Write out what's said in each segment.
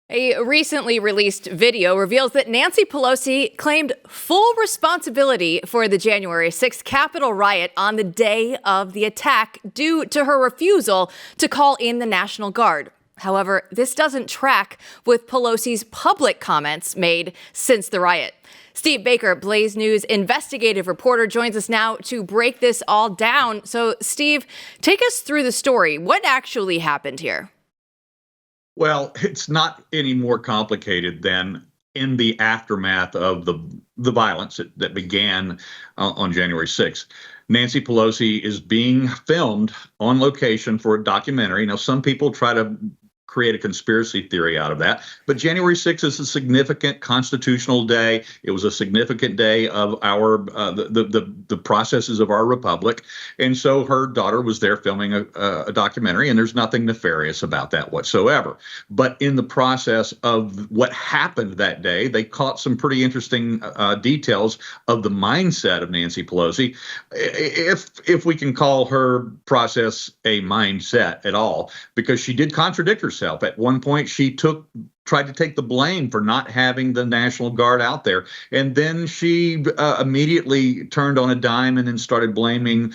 A recently released video reveals that Nancy Pelosi claimed full responsibility for the January 6th Capitol riot on the day of the attack due to her refusal to call in the National Guard. However, this doesn't track with Pelosi's public comments made since the riot. Steve Baker, Blaze News investigative reporter, joins us now to break this all down. So, Steve, take us through the story. What actually happened here? Well, it's not any more complicated than in the aftermath of the violence that began on January 6th. Nancy Pelosi is being filmed on location for a documentary. Now, some people try to create a conspiracy theory out of that, but January 6th is a significant constitutional day. It was a significant day of our the processes of our republic, and so her daughter was there filming a documentary, and there's nothing nefarious about that whatsoever. But in the process of what happened that day, they caught some pretty interesting details of the mindset of Nancy Pelosi, if we can call her process a mindset at all, because she did contradict herself. At one point, she tried to take the blame for not having the National Guard out there. And then she immediately turned on a dime and then started blaming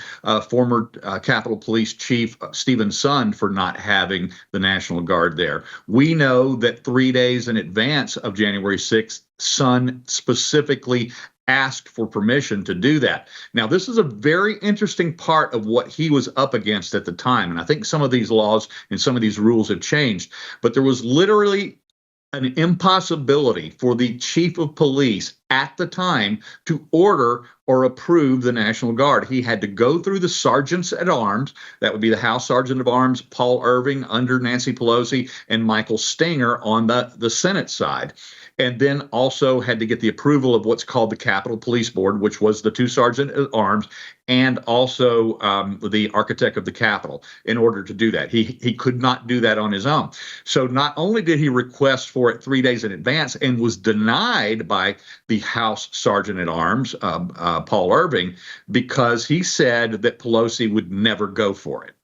former Capitol Police Chief Stephen Sund for not having the National Guard there. We know that 3 days in advance of January 6th, Sund specifically asked for permission to do that. Now, this is a very interesting part of what he was up against at the time. And I think some of these laws and some of these rules have changed, but there was literally an impossibility for the chief of police at the time to order or approve the National Guard. He had to go through the sergeants at arms. That would be the House Sergeant of Arms, Paul Irving under Nancy Pelosi, and Michael Stenger on the Senate side. And then also had to get the approval of what's called the Capitol Police Board, which was the two sergeants at arms, and also the architect of the Capitol in order to do that. He could not do that on his own. So not only did he request for it 3 days in advance and was denied by the House Sergeant at Arms, Paul Irving, because he said that Pelosi would never go for it.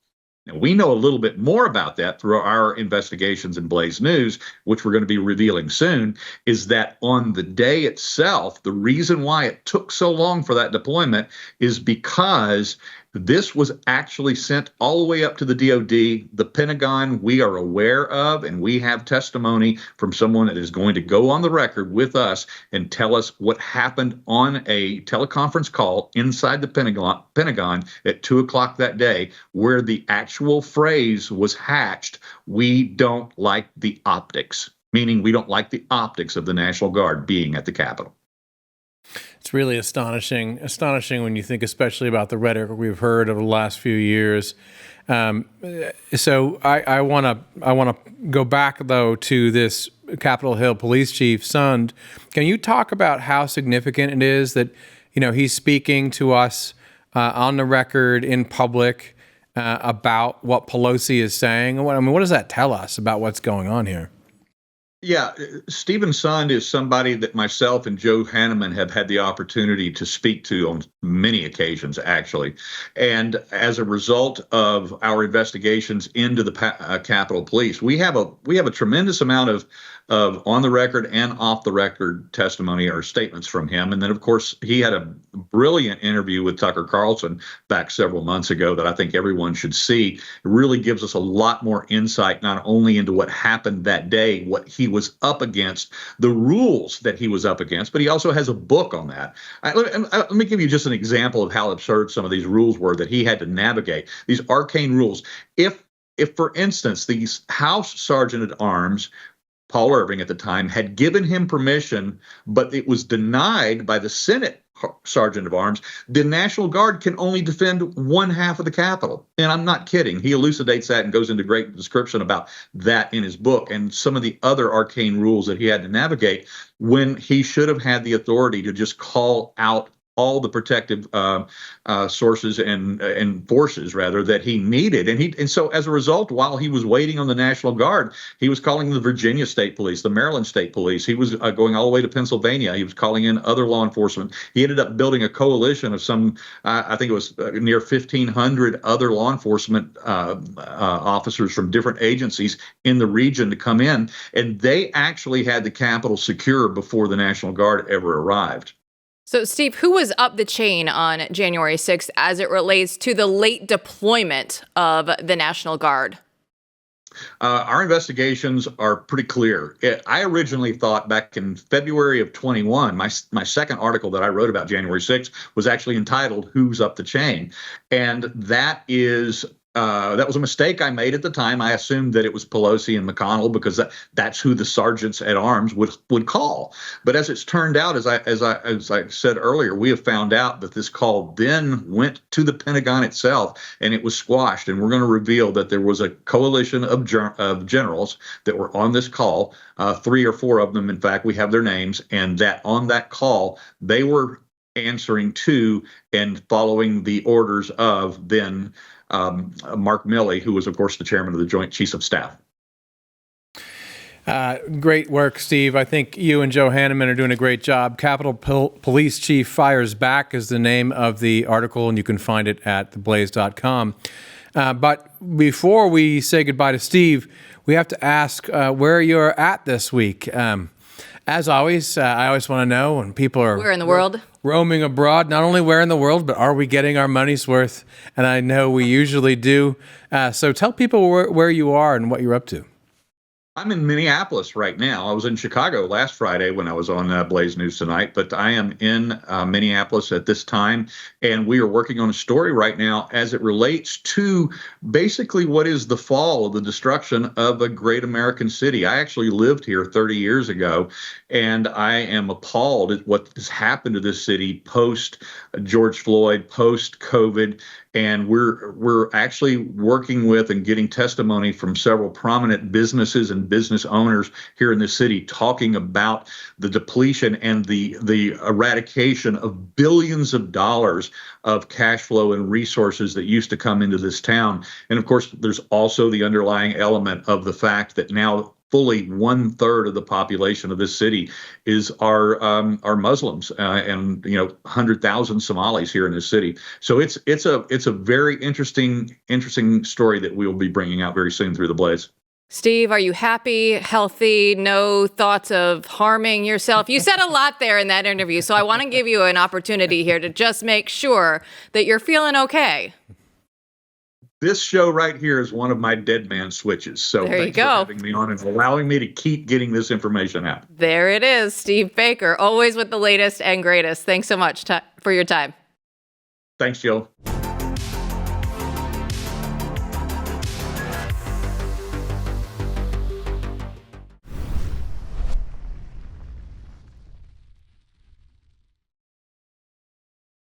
Now, we know a little bit more about that through our investigations in Blaze News, which we're going to be revealing soon, is that on the day itself, the reason why it took so long for that deployment is because this was actually sent all the way up to the DOD, the Pentagon. We are aware of, and we have testimony from someone that is going to go on the record with us and tell us what happened on a teleconference call inside the Pentagon at 2 o'clock that day, where the actual phrase was hatched: "We don't like the optics," meaning we don't like the optics of the National Guard being at the Capitol. It's really astonishing when you think, especially about the rhetoric we've heard over the last few years. So I want to go back though to this Capitol Hill Police Chief Sund. Can you talk about how significant it is that he's speaking to us on the record in public about what Pelosi is saying? What does that tell us about what's going on here? Yeah, Stephen Sund is somebody that myself and Joe Hanneman have had the opportunity to speak to on many occasions, actually. And as a result of our investigations into the Capitol Police, we have a tremendous amount of on the record and off the record testimony or statements from him. And then, of course, he had a brilliant interview with Tucker Carlson back several months ago that I think everyone should see. It really gives us a lot more insight, not only into what happened that day, what he was up against, the rules that he was up against, but he also has a book on that. Let me give you just an example of how absurd some of these rules were that he had to navigate, these arcane rules. If for instance, the House Sergeant at Arms, Paul Irving at the time, had given him permission, but it was denied by the Senate Sergeant of Arms, the National Guard can only defend one half of the Capitol. And I'm not kidding. He elucidates that and goes into great description about that in his book and some of the other arcane rules that he had to navigate when he should have had the authority to just call out all the protective sources and forces rather that he needed. And so as a result, while he was waiting on the National Guard, he was calling the Virginia State Police, the Maryland State Police. He was going all the way to Pennsylvania. He was calling in other law enforcement. He ended up building a coalition of I think it was near 1,500 other law enforcement officers from different agencies in the region to come in. And they actually had the Capitol secure before the National Guard ever arrived. So, Steve, who was up the chain on January 6th as it relates to the late deployment of the National Guard? Our investigations are pretty clear. I originally thought back in February of 21, my second article that I wrote about January 6th was actually entitled "Who's Up the Chain?" And that was a mistake I made at the time. I assumed that it was Pelosi and McConnell because that's who the sergeants at arms would call. But as it's turned out, as I said earlier, we have found out that this call then went to the Pentagon itself, and it was squashed. And we're going to reveal that there was a coalition of generals that were on this call, 3 or 4 of them. In fact, we have their names, and that on that call they were answering to and following the orders of then Mark Milley, who was, of course, the chairman of the Joint Chiefs of Staff. Great work, Steve. I think you and Joe Hanneman are doing a great job. Capitol Police Chief Fires Back is the name of the article, and you can find it at theblaze.com. But before we say goodbye to Steve, we have to ask where you're at this week. As always, I always want to know when people are Where in the world? Roaming abroad, not only where in the world, but are we getting our money's worth? And I know we usually do. So tell people where you are and what you're up to. I'm in Minneapolis right now. I was in Chicago last Friday when I was on Blaze News Tonight, but I am in Minneapolis at this time, and we are working on a story right now as it relates to basically what is the fall, the destruction of a great American city. I actually lived here 30 years ago, and I am appalled at what has happened to this city post George Floyd, post COVID. And we're actually working with and getting testimony from several prominent businesses and business owners here in the city talking about the depletion and the eradication of billions of dollars of cash flow and resources that used to come into this town. And of course, there's also the underlying element of the fact that now fully 1/3 of the population of this city are Muslims, and 100,000 Somalis here in this city. So it's a very interesting story that we will be bringing out very soon through the Blaze. Steve, are you happy, healthy, no thoughts of harming yourself? You said a lot there in that interview, so I want to give you an opportunity here to just make sure that you're feeling okay. This show right here is one of my dead man switches. So there you thanks go. for having me on and allowing me to keep getting this information out. There it is. Steve Baker, always with the latest and greatest. Thanks so much for your time. Thanks, Jill.